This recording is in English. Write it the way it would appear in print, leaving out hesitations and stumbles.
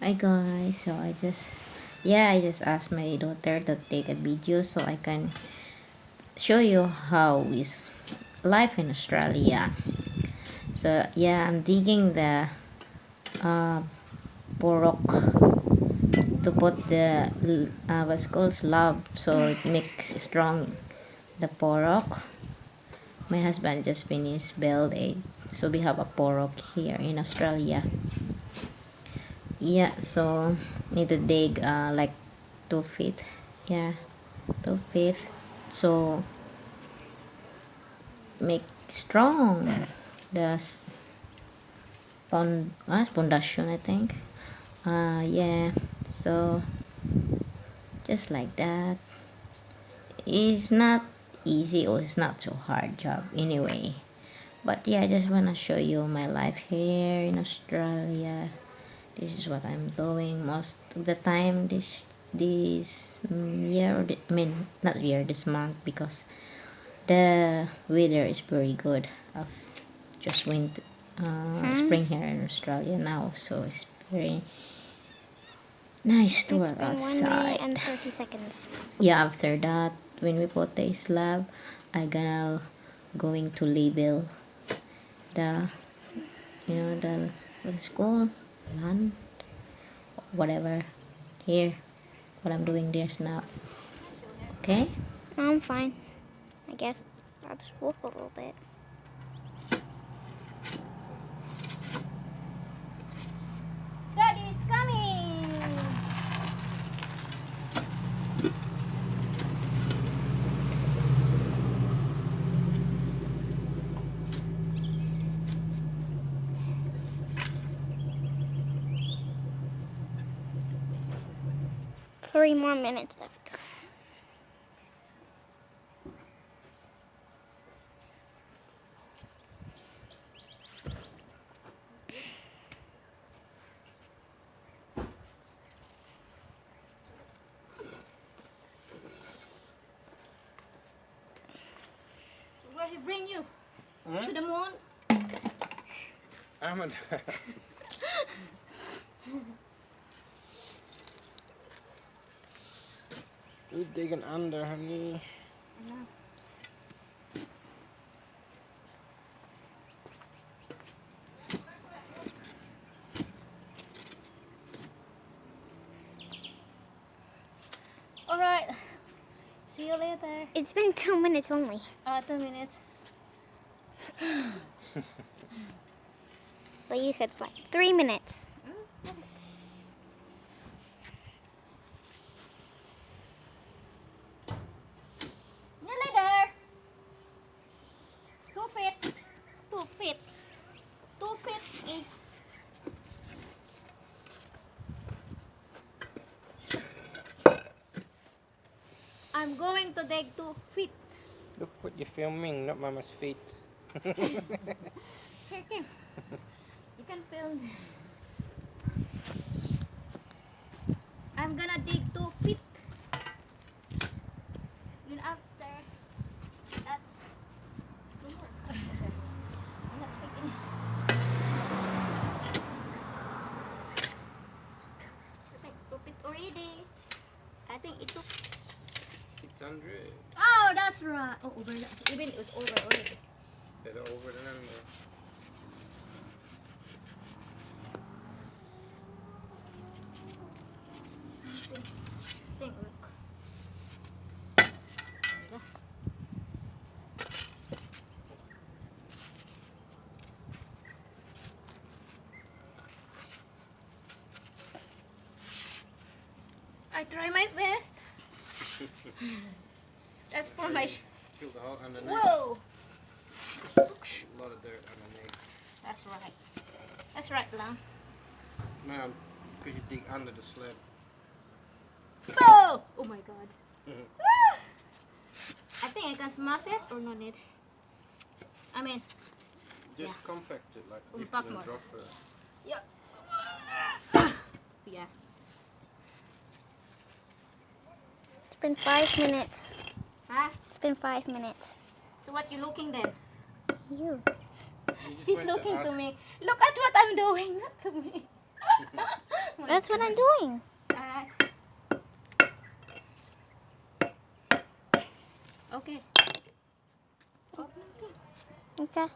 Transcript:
Hi guys, so I just asked my daughter to take a video so I can show you how is life in Australia. So yeah, I'm digging the uh, Purok to put the what's called slab so it makes strong the Purok. My husband just finished build it, so we have a Purok here in Australia. Yeah, so need to dig like 2 feet. Yeah, 2 feet. So make strong the foundation, I think. Yeah. So just like that. It's not easy or it's not so hard job anyway. But yeah, I just wanna show you my life here in Australia. This is what I'm doing most of the time this year, or I mean not year, this month, because the weather is very good of just winter, spring here in Australia now, so it's very nice to work outside. 1 minute and 30 seconds. Yeah, after that, when we put the slab, I gonna going to label the the what is called land, whatever, here what I'm doing this now. Okay, I'm fine. I guess I'll just walk a little bit. Daddy's coming! Three more minutes left. where he bring you to the moon? I'm You're digging under, honey. I know. All right. See you later. It's been 2 minutes only. 2 minutes. But you said like 3 minutes. See you later. 2 feet. 2 feet. 2 feet is. I'm going to dig 2 feet. Look what you're filming, not Mama's feet. Here, Kim. You can film. I'm gonna dig 2 feet. Then after that, no more. I'm not taking. I think 2 feet already. I think it took. 600. Oh, that's right. Oh, over. Even it was over already. Better over than under. Think, look. There you go. I try my best. That's for my. Feel the hole underneath. Whoa! A lot of dirt underneath. That's right. That's right, Lang. Mom, because you dig under the slab. Whoa! Oh my god. I think I can smash it or no need. I mean, Just yeah. compact it like if you Compact don't more. drop it. yeah. Yeah. It's been 5 minutes. Huh? It's been 5 minutes. So what you looking then? You. You just She's went looking ask- to me. Look at what I'm doing, not to me. My That's what I'm doing. Alright. Okay. Okay.